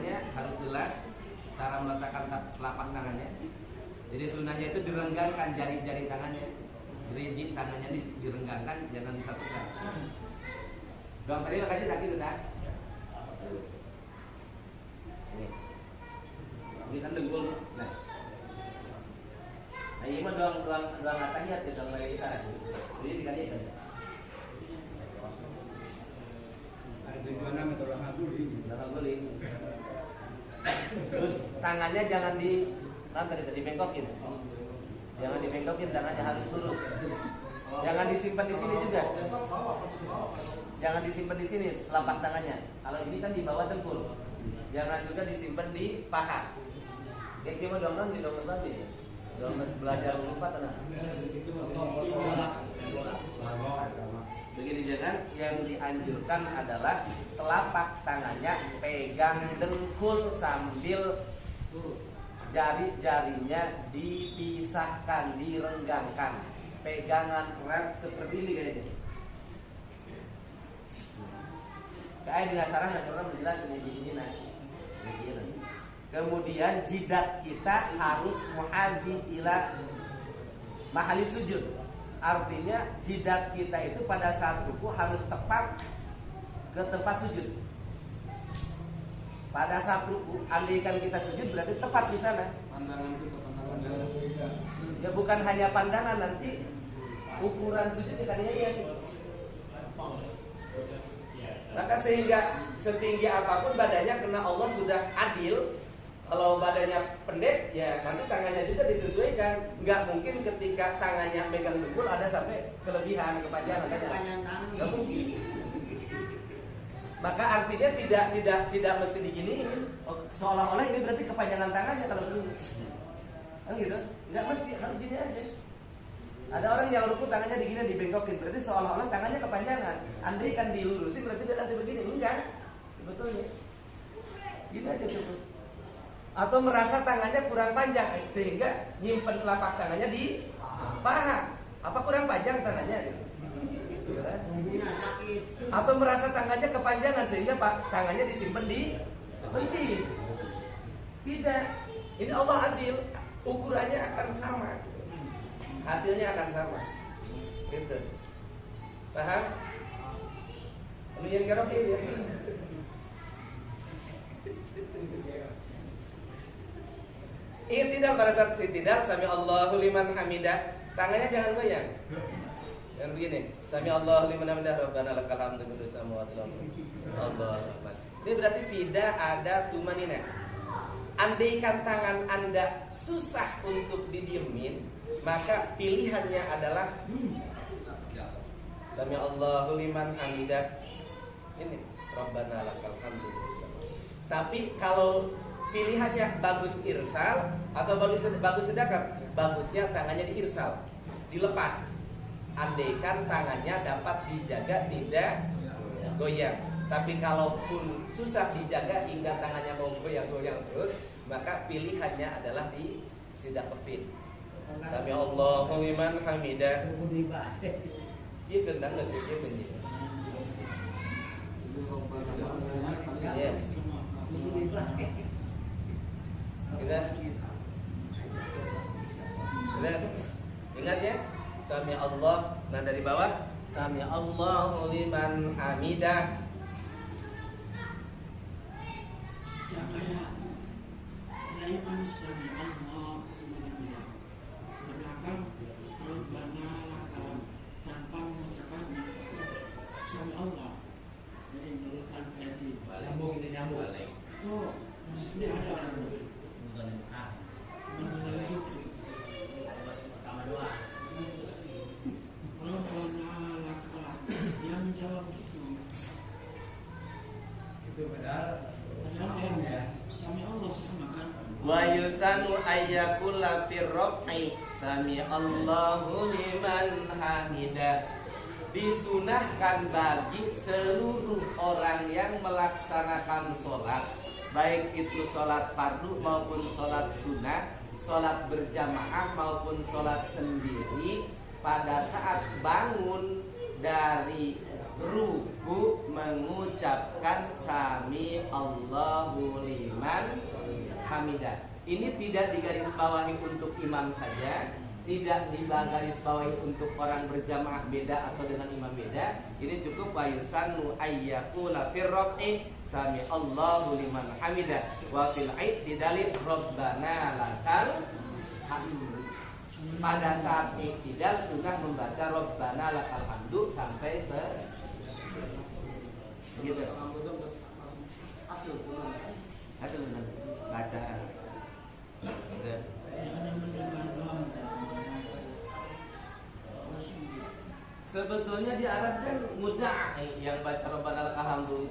tangannya harus jelas, cara meletakkan telapak tangannya. Jadi sunnahnya itu direnggangkan jari-jari tangannya, rigid tangannya direnggangkan, jangan disatukan. Doang tadi makanya lagi tuh dah. Ini kan dengkul. Nah ini mah doang atahiyat ya, doang dari isyarat. Jadi dikalikan. Tujuannya metode guling. Terus tangannya jangan dibengkokin. Jangan dibengkokin, tangannya harus lurus. Jangan disimpan di sini juga. Jangan disimpan di sini telapak tangannya. Kalau ini kan di bawah dengkul. Jangan juga disimpan di paha. Kayak gimana dong di dokter tadi? Dokter belajar lupa tenang. Begini, jangan, yang dianjurkan adalah telapak tangannya pegang dengkul sambil jari-jarinya dipisahkan, direnggangkan. Pegangan erat seperti ini kayaknya. Kayak di nasaran orang menjelaskan ini nah. Kemudian jidat kita harus muhadzi ila mahali sujud. Artinya jidat kita itu pada saat ruku harus tepat ke tempat sujud. Pada saat ruku, andaikan kita sujud berarti tepat di sana. Pandangan itu pandangan. Ya bukan hanya pandangan, nanti ukuran sujudnya kan ya. Maka sehingga setinggi apapun badannya, karena Allah sudah adil. Kalau badannya pendek, ya nanti tangannya juga disesuaikan. Nggak mungkin ketika tangannya megang dengkul ada sampai kelebihan, kepanjangan. Nggak mungkin. Maka artinya tidak mesti diginiin. Seolah-olah ini berarti kepanjangan tangannya kalau begini. Kan gitu? Nggak mesti, harus gini aja. Ada orang yang ruku tangannya digini, dibengkokin, berarti seolah-olah tangannya kepanjangan. Andai kan dilurusin berarti dia nanti begini. Enggak, sebetulnya gini aja cukup. Atau merasa tangannya kurang panjang sehingga nyimpen telapak tangannya di paha. Apa kurang panjang tangannya? Atau merasa tangannya kepanjangan sehingga tangannya disimpan di betis. Tidak. Ini Allah adil, ukurannya akan sama, hasilnya akan sama. Gitu. Paham? Kemudian karaoke ya. I'tidal pada saat i'tidal, sami Allahu liman hamidah. Tangannya jangan goyang. Jangan begini. Sami Allahu liman hamidah, Rabbana lakal hamdu mil'us samawati wal ardi. Allahu akbar. Ini berarti tidak ada tumanina. Andaikan tangan Anda susah untuk didiemin, maka pilihannya adalah sami Allahu liman hamidah. Ini Rabbana lakal hamdu. Tapi kalau pilihannya bagus irsal atau bagus sedekap, bagusnya tangannya diirsal, dilepas. Andaikan tangannya dapat dijaga tidak goyang. Tapi kalaupun susah dijaga hingga tangannya mau goyang-goyang terus, maka pilihannya adalah di sidaqafin. Sami Allahu liman hamidah. Ieu gendang geus ieu beunyi. Ya. Ingat ya, sami Allah. Nah dari bawah, sami Allahu liman hamidah. Layman sami Allahu liman hamidah. Belakang Rabbana lakal tanpa mengucapkan sami Allah. Jadi menurutkan tadi. Nyambung itu nyambung. Itu di sini ada orang. Pertama doa. Rabbana lakal yang menjawab itu. Itu padahal yang sami Allah sama kan. Wa yusanu ayyakulla firraf'i sami Allahu liman hamidah. Disunahkan bagi seluruh orang yang melaksanakan sholat, baik itu sholat fardu maupun sholat sunnah, sholat berjamaah maupun sholat sendiri, pada saat bangun dari ruku mengucapkan sami Allahu liman hamidah. Ini tidak digarisbawahi untuk imam saja, tidak digarisbawahi untuk orang berjamaah beda atau dengan imam beda. Ini cukup wa yusannu ayyaqula fir raf'i sami Allahu liman hamidah wa fil i'tidali rabbana lakal hamd. Pada saat i'tidal sunnah membaca rabbana lakal hamdu sampai gitu. Hasil bacaan. Jangan mendengar doang. Sebetulnya di Arab kan mudah yang baca Rabbana lakal hamdu.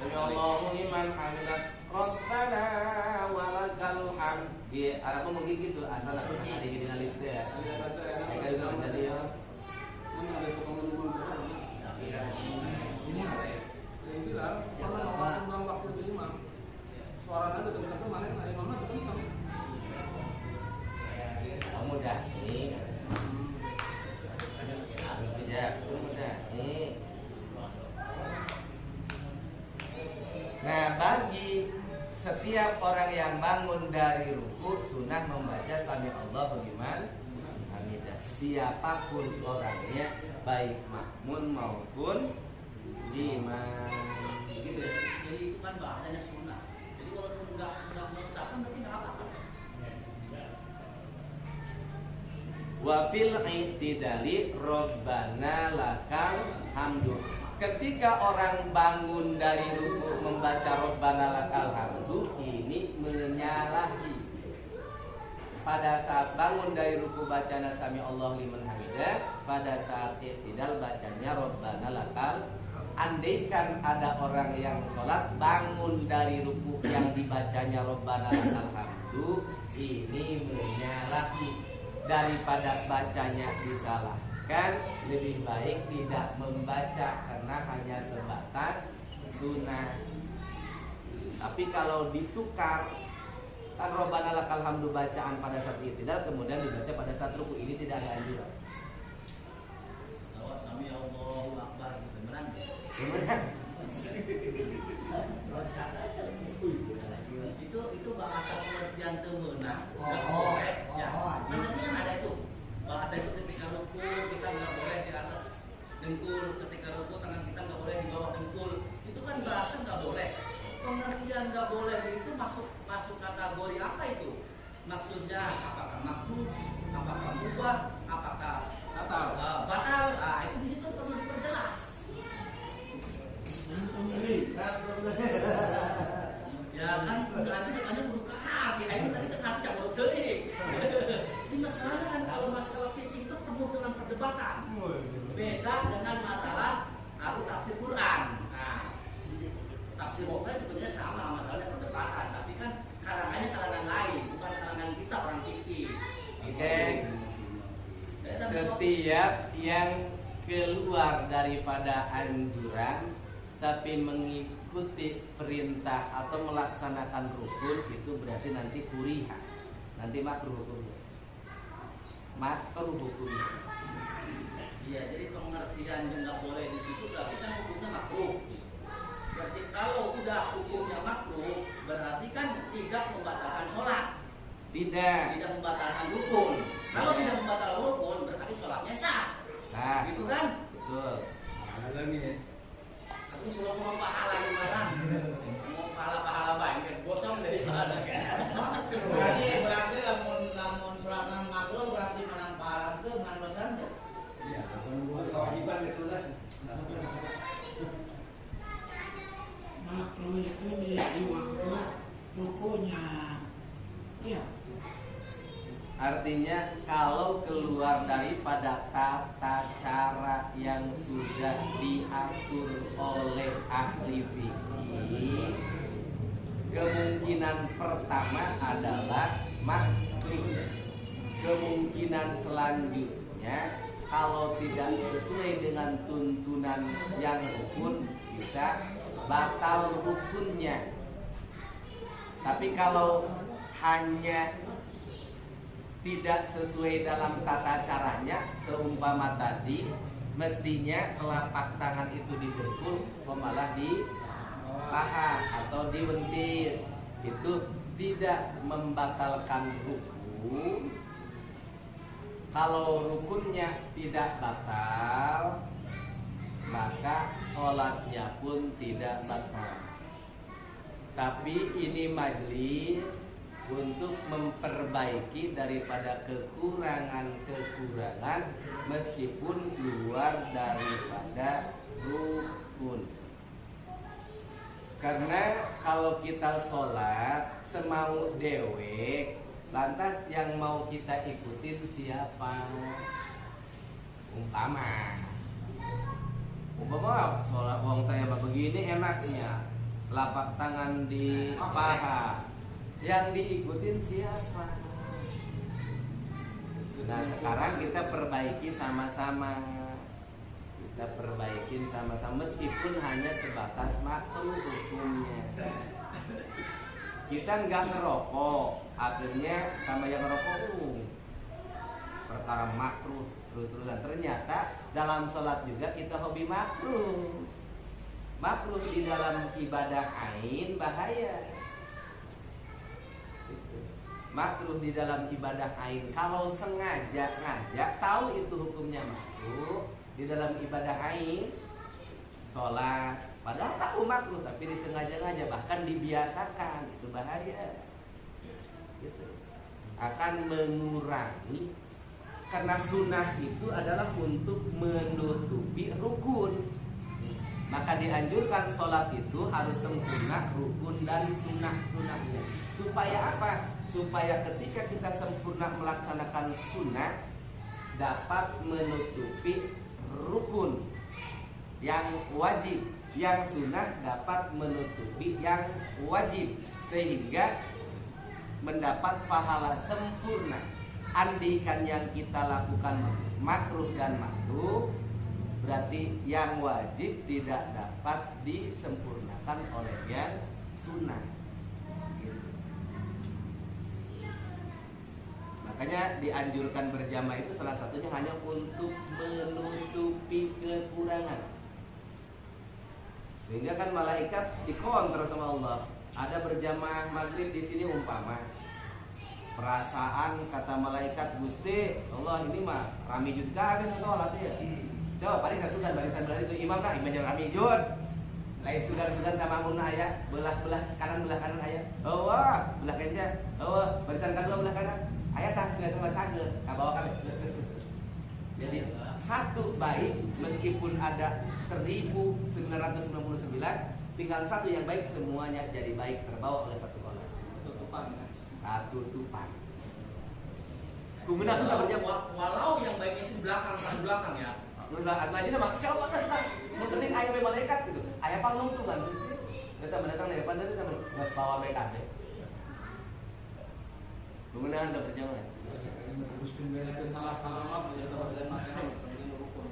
Ya Allahu liman hamidah Rabbana walakal hamd. Di Arab mungkin gitu asal ada gini alif ya. Kayak gitu jadi ya. Mana ada tukang ngomong yang bilang kalau waktu di imam suaranya udah sampai mana yang imamnya betul sampai Mudah ini. Mudah ini. Nah, bagi setiap orang yang bangun dari ruku sunnah membaca sami Allahu liman hamidah. Siapapun orangnya, baik makmum maupun imam. Gitu. Jadi itu kan bahasanya sunnah. Jadi walaupun nggak mengucapkan berarti nggak apa-apa. Wa fil i'tidali Rabbana lakal hamdu. Ketika orang bangun dari ruku membaca Rabbana lakal hamdu, ini menyalahi. Pada saat bangun dari ruku bacanya sami Allah liman hamidah, pada saat i'tidal bacanya Rabbana lakal. Andaikan ada orang yang sholat bangun dari ruku yang dibacanya Rabbana lakal hamdu, ini menyalahi. Daripada bacanya disalahkan, lebih baik tidak membaca karena hanya sebatas sunnah. Tapi kalau ditukar, kan Rabbana lakal hamdu bacaan pada saat i'tidal kemudian dibaca pada saat ruku, ini tidak ada anjuran. Lawat sami Allahu akbar beneran. Beneran. Itu bahasa pengertian temenang. Ya. Nanti kan ada itu. Bahasa itu ketika ruku kita nggak boleh di atas dengkul, ketika ruku tangan kita nggak boleh di bawah dengkul. Itu kan bahasa nggak boleh. Pengertian nggak boleh itu masuk kategori apa itu? Maksudnya apakah makruh, apakah mubah, apakah batal? Nah, itu di situ perlu diperjelas. Ya kan berarti makanya kudu ke hati, ayo tadi ke kaca baru teuing. Ini masalahnya kan kalau masalah fikih itu penuh dengan perdebatan. Beda dengan masalah aku tafsir Quran. Nah, tafsir Quran sebenarnya sama, masalahnya perdebatan, tapi kan karangannya kalangan lain, bukan kalangan kita orang fikih. Oke. Setiap yang keluar daripada anjuran tapi mengikuti perintah atau melaksanakan rukun itu berarti nanti kuriha, nanti makruh hukumnya. Makruh hukumnya. Iya, jadi pengertian yang nggak boleh di situ berarti kan hukumnya makruh. Berarti kalau udah hukumnya makruh berarti kan tidak membatalkan sholat. Tidak membatalkan rukun. Kalau tidak membatalkan rukun berarti sholatnya sah. Nah, gitu kan? betul. ada nih. Aku selalu mau pahala gimana? Mau pahala banyak, bosan dari pahala kan? Berarti lamun sholat makruh berarti menang pahala itu menang dosa tuh. Iya, kalau buat kewajiban itu kan. Makruh itu di waktu rukunya. Iya. Artinya kalau keluar daripada tata cara yang sudah diatur oleh ahli fikih, kemungkinan pertama adalah makruh. Kemungkinan selanjutnya kalau tidak sesuai dengan tuntunan yang rukun bisa batal rukunnya. Tapi kalau hanya tidak sesuai dalam tata caranya, seumpama tadi, mestinya telapak tangan itu didengkul, malah di paha atau diwentis. itu tidak membatalkan rukun. Kalau rukunnya tidak batal, maka sholatnya pun tidak batal. Tapi ini majlis untuk memperbaiki daripada kekurangan-kekurangan meskipun luar daripada rukun. Karena kalau kita sholat semau dewek, lantas yang mau kita ikutin siapa? Umpama sholat wong saya begini enaknya, lapak tangan di paha, yang diikutin siapa? Nah sekarang kita perbaiki sama-sama, kita perbaikin sama-sama meskipun hanya sebatas makruh hukumnya. Kita nggak ngerokok, akhirnya sama yang ngerokok perkara makruh terus-terusan. Ternyata dalam sholat juga kita hobi makruh. Makruh di dalam ibadah ain bahaya. Makruh di dalam ibadah ain kalau sengaja ngajak tahu itu hukumnya makruh di dalam ibadah ain sholat. Padahal tahu makruh tapi disengaja-ngaja, bahkan dibiasakan, itu bahaya. Gitu. Akan mengurangi, karena sunnah itu adalah untuk menutupi rukun. Maka dianjurkan sholat itu harus sempurna rukun dan sunnah-sunnahnya. Supaya apa? Supaya ketika kita sempurna melaksanakan sunnah dapat menutupi rukun yang wajib, yang sunnah dapat menutupi yang wajib, sehingga mendapat pahala sempurna. Andikan yang kita lakukan makruh dan makruh, berarti yang wajib tidak dapat disempurnakan oleh yang sunnah. Gitu. Makanya dianjurkan berjamaah itu salah satunya hanya untuk menutupi kekurangan. Sehingga kan malaikat dikontrol sama Allah. Ada berjamaah maghrib di sini umpama. Perasaan kata malaikat, Gusti Allah ini mah rami jud kabeh sholat ya. Coba paling sugan barisan belah itu imam dah imam jangan rami jud. Lain sugan-sugan tamamun aya, belah kanan aya. Oh belah kenca. Oh barisan kedua belah kanan. Aya tah biasa bacakeun ka bawah kabeh. Jadi satu baik meskipun ada 1999, tinggal satu yang baik, semuanya jadi baik terbawa oleh satu orang. Tutupan. Kemudian kita berjamaah walau yang baiknya itu di belakang ya. Nah, jadi maksudnya apa kan? Mungkin ayah malaikat gitu. Ayah panglungtungan. Kita mendatang dari depan itu teman nggak bawa mereka deh. Kemudian kita berjamaah. Salah-salah mah menjadi bagian material sebagai rukun.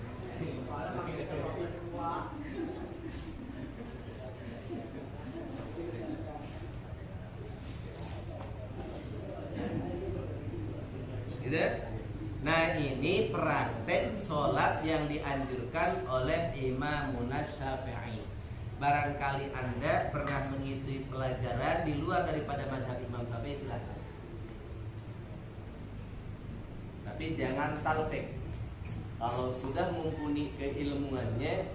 Gitu? Nah ini praktek sholat yang dianjurkan oleh Imam Syafi'i. Barangkali Anda pernah mengikuti pelajaran di luar daripada mazhab Imam Syafi'i, silakan. Tapi jangan talfik. Kalau sudah mumpuni keilmuannya,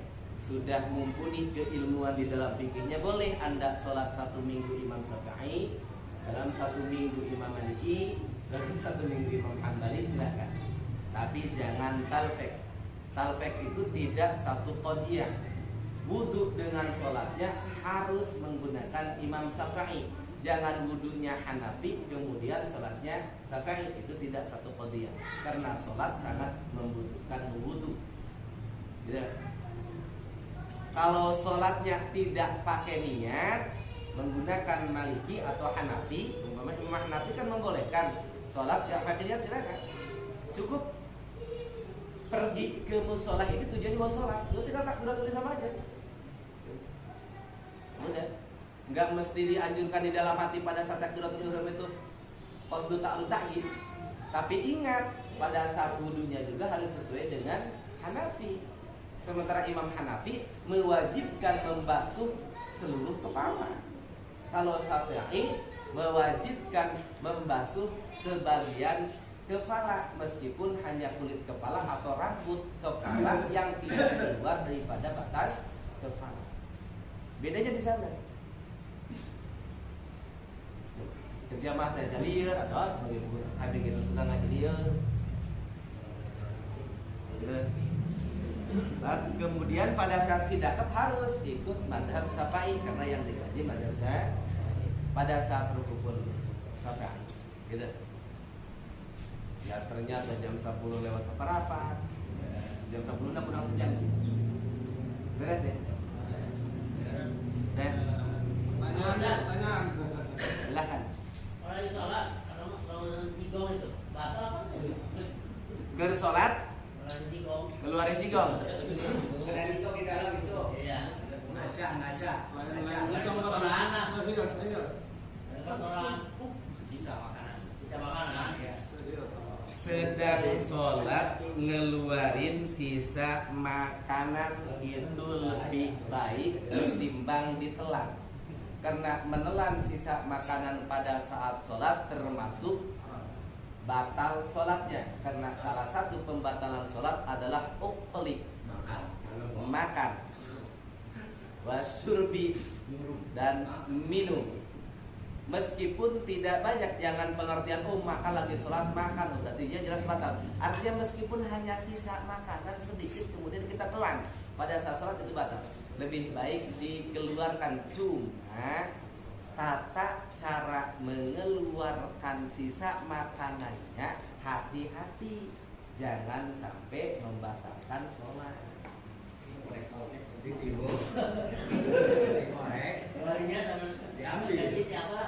sudah mumpuni keilmuan di dalam fikihnya, boleh Anda sholat 1 minggu Imam Syafi'i, dalam 1 minggu Imam Maliki, dalam 1 minggu Imam Hambali, silakan. Tapi jangan talfik. Talfik itu tidak satu qadiyah. Wudu dengan sholatnya harus menggunakan Imam Syafi'i. Jangan wudunya Hanafi kemudian sholatnya Syafi'i, itu tidak satu qadiyah. Karena sholat sangat membutuhkan wudu. Gitu. Kalau sholatnya tidak pakai niat, menggunakan Maliki atau Hanafi, umpamanya Imam Hanafi kan membolehkan sholat gak pakai niat, silakan. Cukup pergi ke musola ini tujuannya mau sholat, lu tinggal takbiratul ihram aja. Udah, nggak mesti dianjurkan di dalam hati pada saat takbiratul ihram itu qasdu ta'yin. Tapi ingat, pada saat wudunya juga harus sesuai dengan Hanafi. Sementara Imam Hanafi mewajibkan membasuh seluruh kepala. Kalau Syafi'i mewajibkan membasuh sebagian kepala meskipun hanya kulit kepala atau rambut kepala yang tidak keluar daripada batas kepala. Bedanya di sana. Terjemah dan jalir atau ada gitu tentang jalir. Kemudian pada saat sidakap harus ikut madhab Syafi'i karena yang dikaji madhab Syafi'i. Pada saat rukun Syafi'i, gitu. Ya ternyata jam 10 lewat seperempat, jam 10 kurang sejam. Beres ya? Pertanyaan. Silahkan. Orang yang sholat, kalau tigong itu batal apa enggak? Bersolat Orang yang tigong. keluarin jigong. Ada itu di dalam itu. Iya. Ngaca. Lain-lain itu orang saya. Kotoran Sisa makanan. bisa makanan. Ya. Sedang sholat ngeluarin sisa makanan itu lebih baik ketimbang ditelan. Karena menelan sisa makanan pada saat sholat termasuk batal sholatnya. Karena salah satu pembatalan sholat adalah uklik, makan, wasyurbi, dan minum. Meskipun tidak banyak, jangan pengertian makan lagi sholat makan, berarti dia jelas batal. Artinya meskipun hanya sisa makanan sedikit kemudian kita telan pada saat sholat itu batal. Lebih baik dikeluarkan. Cuma tata cara mengeluarkan sisa makanannya hati-hati, jangan sampai membatalkan sholat. Keluarnya sama Diambil. gaji apa?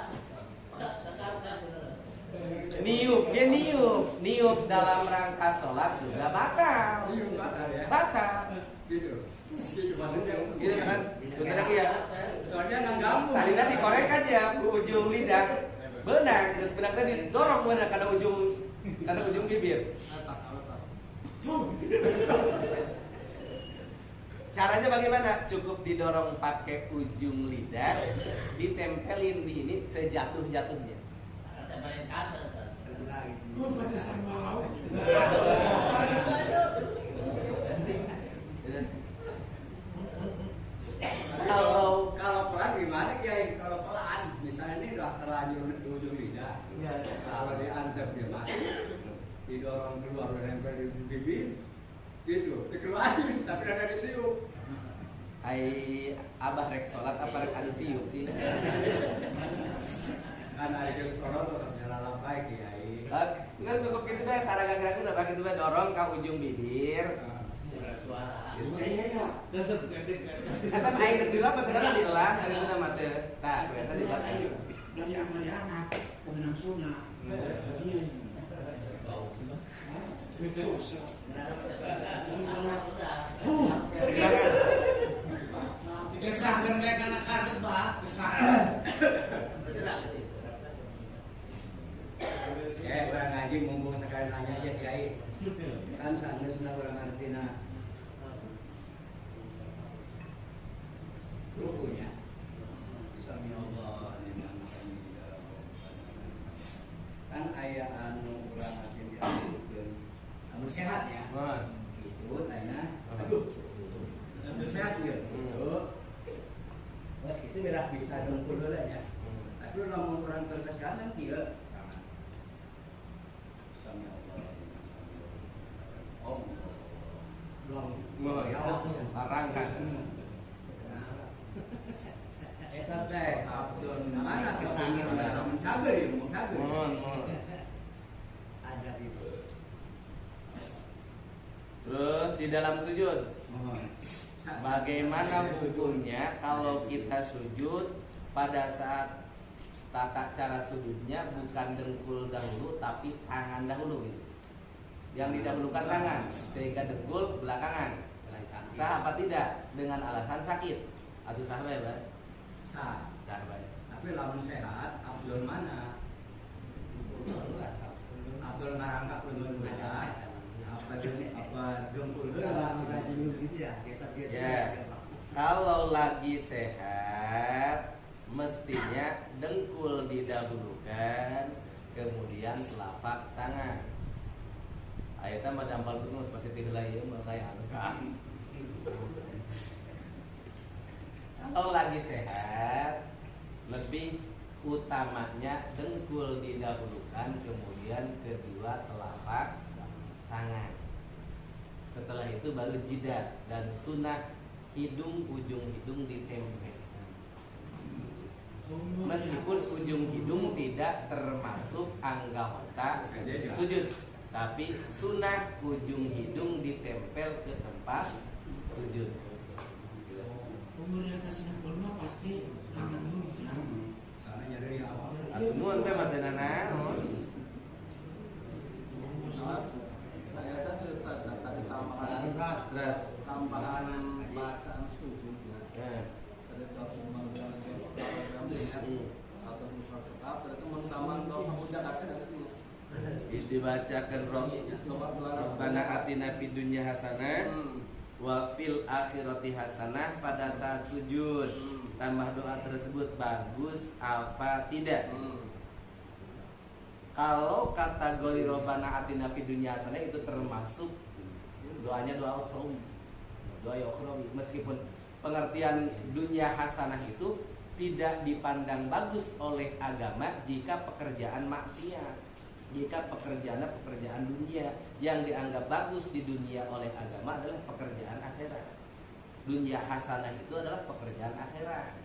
Tekan. Dia niup dalam rangka sholat juga batal. Batal. Gitu maksudnya. Gitu kan? Bentar lagi ya. Soalnya nggak gabung. Tadi nanti korek aja ujung lidah. Benang, terus benang tadi dorong benang karena ujung bibir. Caranya bagaimana? Cukup didorong pakai ujung lidah, ditempelin di ini sejatuh-jatuhnya. Tempelin ke atas. Pada sama lauk. Kalau pelan gimana Kiai? Kalau pelan, misalnya ini udah terlanjur di ujung lidah. Kalau diantep dia masuk, didorong keluar dan nempel di bibir, gitu. Dikeluarin, tapi ada ditiup. Hai abah rek sholat apa rek adu tiup sih? Kan ada sekolah tetap jalan baik Kiai. Nggak cukup gitu deh, sarang gerak udah pakai itu dorong ke ujung bibir. Suara. Iya. Kata air dulu apa terus dielah, hari itu nama teh. Tah, ternyata di belakang. Dari anak pemenang sunnah. Iya. Berdosa. Silakan. Kesahkan mereka anak kardet bah, Bergerak sih. orang ngaji mumpung sekali nanya aja Kiai. Kan sana sudah orang ngerti nah. Rukunya. Sami Allah kan ayah anu urang hati diasupkeun. Anu sehat ya. Itu tanya. Aduh. Anu sehat ya. Bos itu berak bisa dengkul heula ya. Tapi lamun urang terkesanan kieu. Sami Allah. Om. Dong. Larang kan. Eta teh Abdul mana kesana mencager ya, mencager. Ada itu. Terus di dalam sujud, bagaimana hukumnya kalau kita sujud pada saat tata cara sujudnya bukan dengkul dahulu tapi tangan dahulu gitu. Yang didahulukan tangan sehingga dengkul belakangan. Sah apa tidak dengan alasan sakit atau sah ya, Sah. baik. Tapi lamun sehat Abdul mana? Abdul ngarangka pun apa dengkul heula Ya, kalau lagi sehat mestinya dengkul didahulukan, kemudian telapak tangan. Ayatnya madam palsu itu pasti tidak ya meraya. Kalau lagi sehat, lebih utamanya dengkul didahulukan, kemudian kedua telapak tangan. Setelah itu baru jidat, dan sunnah ujung hidung ditempel. Meskipun ujung hidung tidak termasuk anggota sujud, tapi sunnah ujung hidung ditempel ke tempat sujud. Umur di atas 60 pasti tangan dulu kan. Caranya dari awal. Nuhun teh matena naon. Ternyata Ustaz tadi tambahan Terus tambahan bacaan sujud ya. Tadi atau musaf tetap berarti mentambahan dosa mujadatnya dibacakan Rabbana atina fid dunya hasanah wa fil akhirati hasanah pada saat sujud. Tambah doa tersebut bagus apa tidak? Kalau kategori Rabbana atina fid dunya hasanah itu termasuk doanya doa ukhrawi. Doa ukhrawi meskipun pengertian dunia hasanah itu tidak dipandang bagus oleh agama jika pekerjaan maksiat. Jika pekerjaannya pekerjaan dunia, yang dianggap bagus di dunia oleh agama adalah pekerjaan akhirat. Dunia hasanah itu adalah pekerjaan akhirat.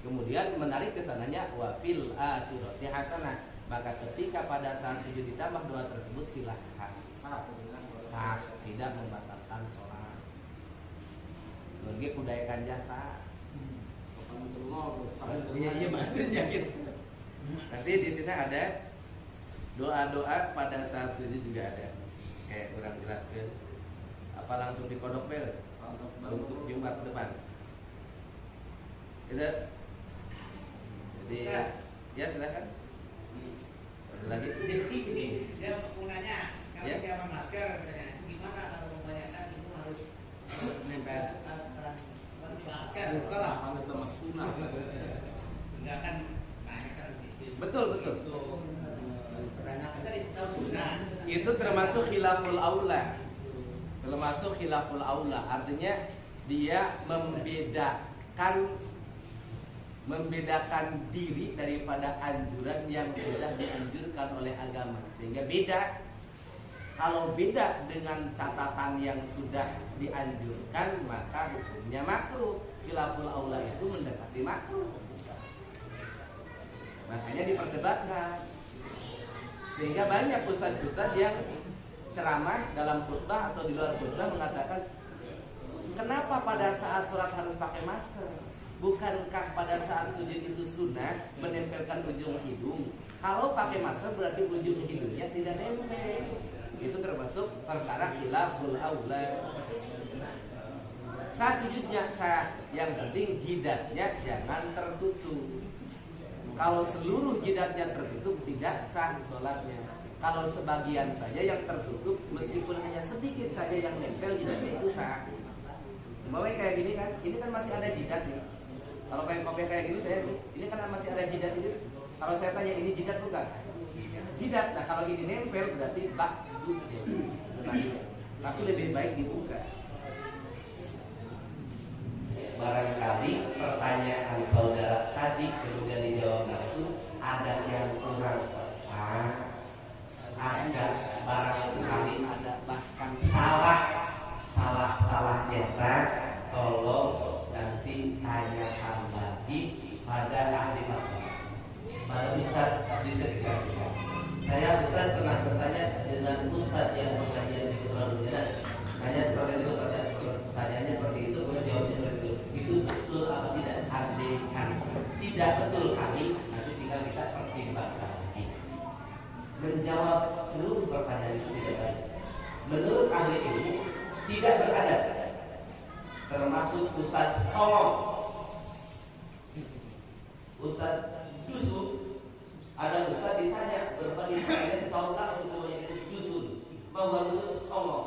Kemudian menarik kesananya wa fil akhirati hasanah. Maka ketika pada saat sujud ditambah doa tersebut silahkan sah, tidak membatalkan sholat. Lagi kudayakan jasa. Iya makanya gitu. Nanti di sini ada doa-doa pada saat sujud juga ada. Kayak kurang jelaskan. Apa langsung dikodok bel untuk Jumat depan. Gitu. Jadi ya silakan. Ada lagi? Ini dia penggunanya kalau Ya. dia pakai masker katanya, gimana kalau membayangkan itu harus nempel masker? bukan lah kalau itu mas sunnah Enggak kan banyak kan Betul. pertanyaan tadi tahu sunnah. Itu termasuk khilaful aula. Termasuk khilaful aula, artinya dia membedakan diri daripada anjuran yang sudah dianjurkan oleh agama. Sehingga beda. Kalau beda dengan catatan yang sudah dianjurkan, maka hukumnya makruh. Khilaful aula itu mendekati makruh. Makanya diperdebatkan. Sehingga banyak ustaz-ustaz yang ceramah dalam khutbah atau di luar khutbah mengatakan, kenapa pada saat sholat harus pakai masker? Bukankah pada saat sujud itu sunnah menempelkan ujung hidung? Kalau pakai masker berarti ujung hidungnya tidak nempel. Itu termasuk perkara khilaful aula. Sah sujudnya sah, yang penting jidatnya jangan tertutup. Kalau seluruh jidatnya tertutup tidak sah sholatnya. Kalau sebagian saja yang tertutup, meskipun hanya sedikit saja yang nempel jidatnya itu sah. Umpamanya kayak gini kan, ini kan masih ada jidat nih. Kalau kayak kopi kayak gini saya, ini kan masih ada jidat ini. Kalau saya tanya ini jidat bukan? Jidat. Nah kalau ini nempel berarti bakdud ya. Tapi lebih baik dibuka. Barangkali pertanyaan saudara tadi kemudian dijawab langsung, ada yang kurang tepat, ada barangkali ada bahkan salah cetak, tolong nanti tanyakan lagi pada ahli matematika, pada Ustaz disediakan. Saya Ustaz pernah bertanya dengan Ustaz yang mengajar di Pusat Rujukan, hanya seperti itu, pertanyaannya seperti itu, kemudian jawabnya seperti itu. Itu betul apa tidak? Andaikan tidak betul kami, nanti tinggal kita pertimbangkan lagi. Menjawab seluruh pertanyaan itu tidak baik. Menurut ahli ilmu tidak beradab, termasuk Ustaz Songong, Ustaz Dusun. Ada Ustaz ditanya berbagai pertanyaan tahun lalu semuanya itu Dusun, bahwa Dusun Songong.